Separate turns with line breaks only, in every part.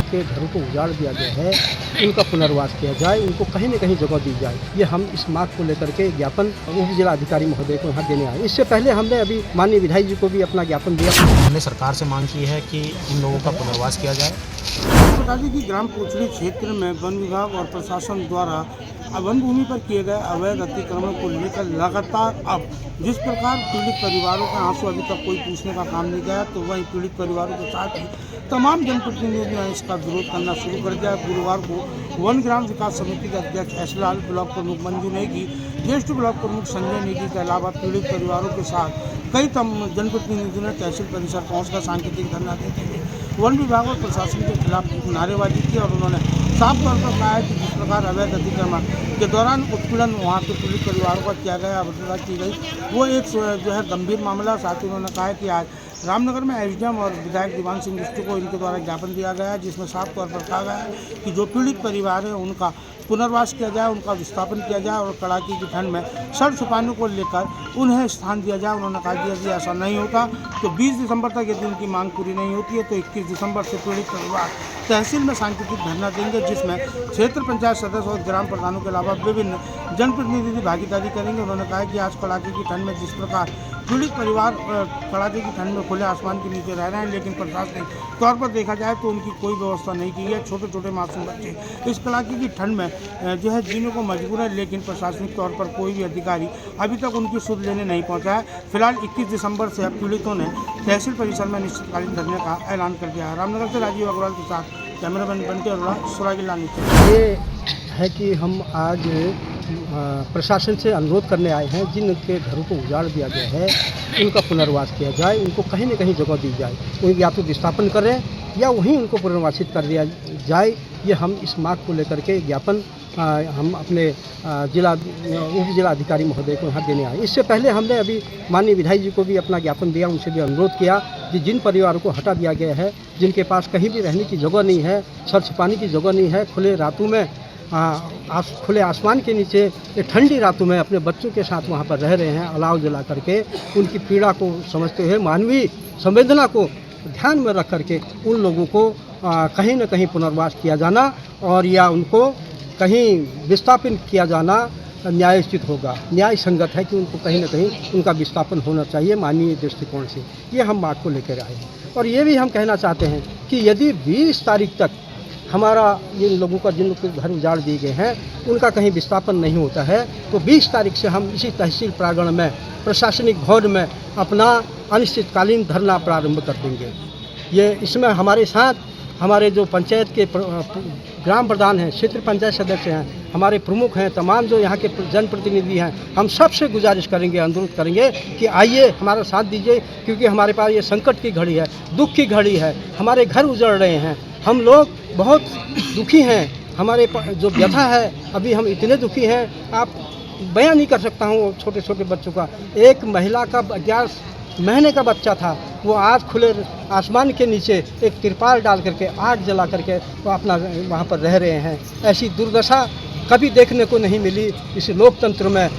के घरों को उजाड़ दिया गया है उनका पुनर्वास किया जाए, उनको कहीं न कहीं जगह दी जाए। ये हम इस मांग को लेकर के ज्ञापन उप जिलाधिकारी महोदय को यहाँ देने आए। इससे पहले हमने अभी माननीय विधायक जी को भी अपना ज्ञापन दिया।
हमने सरकार से मांग की है कि इन लोगों का पुनर्वास किया जाए।
प्रतापी की ग्राम कोचड़ी क्षेत्र में वन विभाग और प्रशासन द्वारा वन भूमि पर किए गए अवैध अतिक्रमण को लेकर लगातार अब जिस प्रकार पीड़ित परिवारों का आंसू अभी तक कोई पूछने का काम नहीं गया, तो वहीं पीड़ित परिवारों के साथ ही तमाम जनप्रतिनिधियों ने इसका विरोध करना शुरू कर दिया। गुरुवार को वन ग्राम विकास समिति के अध्यक्ष एसलाल, ब्लॉक प्रमुख मंजू नेगी, ज्येष्ठ ब्लॉक प्रमुख संजय नेगी के अलावा पीड़ित परिवारों के साथ कई जनप्रतिनिधियों ने तहसील परिसर पहुंचकर सांकेतिक धरना देते हुए वन विभाग और प्रशासन के खिलाफ नारेबाजी की और उन्होंने साफ तौर पर कहा है कि जिस प्रकार अवैध अतिक्रमण के दौरान उत्पीड़न वहाँ के पीड़ित परिवारों का किया गया, अवज्ञा की गई, वो एक जो है गंभीर मामला। साथ ही उन्होंने कहा है कि आज रामनगर में एसडीएम और विधायक दीवान सिंह बिष्टू को इनके द्वारा ज्ञापन दिया गया है, जिसमें साफ तौर पर कहा गया है कि जो पीड़ित परिवार है उनका पुनर्वास किया जाए, उनका विस्थापन किया जाए और कड़ाके की ठंड में सर छुपाने को लेकर उन्हें स्थान दिया जाए। उन्होंने कहा कि यदि ऐसा नहीं होता तो 20 दिसंबर तक यदि उनकी मांग पूरी नहीं होती है तो 21 दिसंबर से पीड़ित परिवार तहसील में सांकेतिक धरना देंगे, जिसमें क्षेत्र पंचायत सदस्य और ग्राम प्रधानों के अलावा विभिन्न जनप्रतिनिधि भागीदारी करेंगे। उन्होंने कहा कि आज कड़ाके की ठंड में जिस प्रकार पीड़ित परिवार कड़ाके की ठंड में खुले आसमान के नीचे रह रहे हैं, लेकिन प्रशासनिक तौर पर देखा जाए तो उनकी कोई व्यवस्था नहीं की है। छोटे छोटे मासूम बच्चे इस कड़ाके की ठंड में जो है जीने को मजबूर है, लेकिन प्रशासनिक तौर पर कोई भी अधिकारी अभी तक उनकी सुध लेने नहीं पहुंचा है। फिलहाल 21 दिसंबर से अब पीड़ितों ने तहसील परिसर में निश्चितकालीन धरने का ऐलान कर दिया है। रामनगर से राजीव अग्रवाल के साथ कैमरामैन बंटी अरोड़ा, सुरागिला नीचे।
ये है कि हम आज प्रशासन से अनुरोध करने आए हैं, जिनके घरों को उजाड़ दिया गया है उनका पुनर्वास किया जाए, उनको कहीं न कहीं जगह दी जाए, उनको या तो विस्थापन करें या वहीं उनको पुनर्वासित कर दिया जाए। ये हम इस मांग को लेकर के ज्ञापन हम अपने उप जिलाधिकारी महोदय को यहाँ देने आए। इससे पहले हमने अभी माननीय विधायक जी को भी अपना ज्ञापन दिया, उनसे भी अनुरोध किया कि जिन परिवारों को हटा दिया गया है, जिनके पास कहीं भी रहने की जगह नहीं है, सर छुपाने की जगह नहीं है, खुले रातों में खुले आसमान के नीचे ठंडी रातों में अपने बच्चों के साथ वहाँ पर रह रहे हैं, अलाव जला करके उनकी पीड़ा को समझते हुए मानवीय संवेदना को ध्यान में रख करके उन लोगों को कहीं न कहीं पुनर्वास किया जाना और या उनको कहीं विस्थापन किया जाना न्यायोचित होगा, न्याय संगत है कि उनको कहीं न कहीं उनका विस्थापन होना चाहिए मानवीय दृष्टिकोण से। ये हम बात को लेकर आए हैं और ये भी हम कहना चाहते हैं कि यदि 20 तारीख तक हमारा जिन लोगों का जिन लोगों के घर उजाड़ दिए गए हैं उनका कहीं विस्थापन नहीं होता है तो 20 तारीख से हम इसी तहसील प्रांगण में प्रशासनिक भवन में अपना अनिश्चितकालीन धरना प्रारंभ कर देंगे। ये इसमें हमारे साथ हमारे जो पंचायत के ग्राम प्रधान हैं, क्षेत्र पंचायत सदस्य हैं, हमारे प्रमुख हैं, तमाम जो यहाँ के जनप्रतिनिधि हैं, हम सबसे गुजारिश करेंगे, अनुरोध करेंगे कि आइए हमारा साथ दीजिए, क्योंकि हमारे पास ये संकट की घड़ी है, दुख की घड़ी है, हमारे घर उजड़ रहे हैं, हम लोग बहुत दुखी हैं, हमारे जो व्यथा है अभी हम इतने दुखी हैं आप बयां नहीं कर सकता हूँ। छोटे छोटे बच्चों का, एक महिला का 11 महीने का बच्चा था, वो आज खुले आसमान के नीचे एक तिरपाल डाल करके आग जला करके वो अपना वहाँ पर रह रहे हैं। ऐसी दुर्दशा कभी देखने को नहीं मिली इस लोकतंत्र में।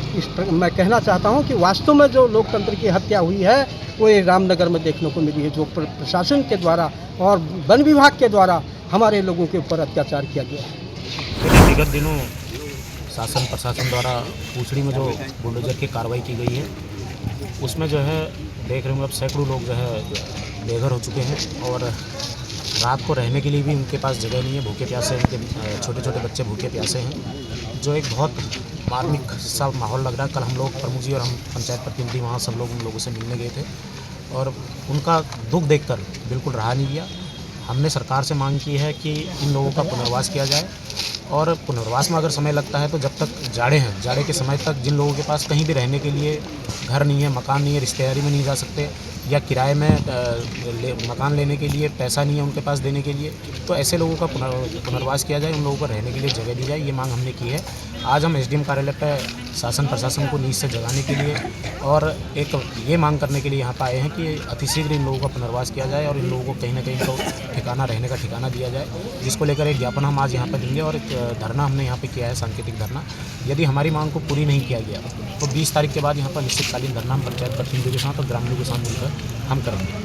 मैं कहना चाहता हूँ कि वास्तव में जो लोकतंत्र की हत्या हुई है वो ये रामनगर में देखने को मिली है, जो प्रशासन के द्वारा और वन विभाग के द्वारा हमारे लोगों के ऊपर अत्याचार किया गया है।
विगत दिनों शासन प्रशासन द्वारा कोचड़ी में जो बुलडोजर की कार्रवाई की गई है उसमें जो है देख रहे होंगे अब सैकड़ों लोग जो है बेघर हो चुके हैं और रात को रहने के लिए भी उनके पास जगह नहीं है, भूखे प्यासे हैं, उनके छोटे छोटे बच्चे भूखे प्यासे हैं, जो एक बहुत मार्मिक सा माहौल लग रहा है। कल हम लोग प्रमुख जी और हम पंचायत प्रतिनिधि वहाँ सब लोग उन लोगों से मिलने गए थे और उनका दुख देखकर बिल्कुल रहा नहीं गया। हमने सरकार से मांग की है कि इन लोगों का पुनर्वास किया जाए और पुनर्वास में अगर समय लगता है तो जब तक जाड़े हैं, जाड़े के समय तक जिन लोगों के पास कहीं भी रहने के लिए घर नहीं है, मकान नहीं है, रिश्तेदारी में नहीं जा सकते या किराए में मकान लेने के लिए पैसा नहीं है उनके पास देने के लिए, तो ऐसे लोगों का पुनर्वास किया जाए, उन लोगों को रहने के लिए जगह दी जाए। ये मांग हमने की है। आज हम एसडीएम कार्यालय पर शासन प्रशासन को नींद से जगाने के लिए और एक ये मांग करने के लिए यहाँ पर आए हैं कि अतिशीघ्र इन लोगों का पुनर्वास किया जाए और इन लोगों को कहीं ना कहीं तो ठिकाना रहने का ठिकाना दिया जाए, जिसको लेकर एक ज्ञापन हम आज यहाँ पर देंगे और एक धरना हमने यहाँ पे किया है, सांकेतिक धरना। यदि हमारी मांग को पूरी नहीं किया गया तो 20 तारीख के बाद यहाँ पर निश्चितकालीन धरना हम पंचायत प्रतिनिधियों के साथ और ग्रामीणों के साथ मिलकर हम करेंगे।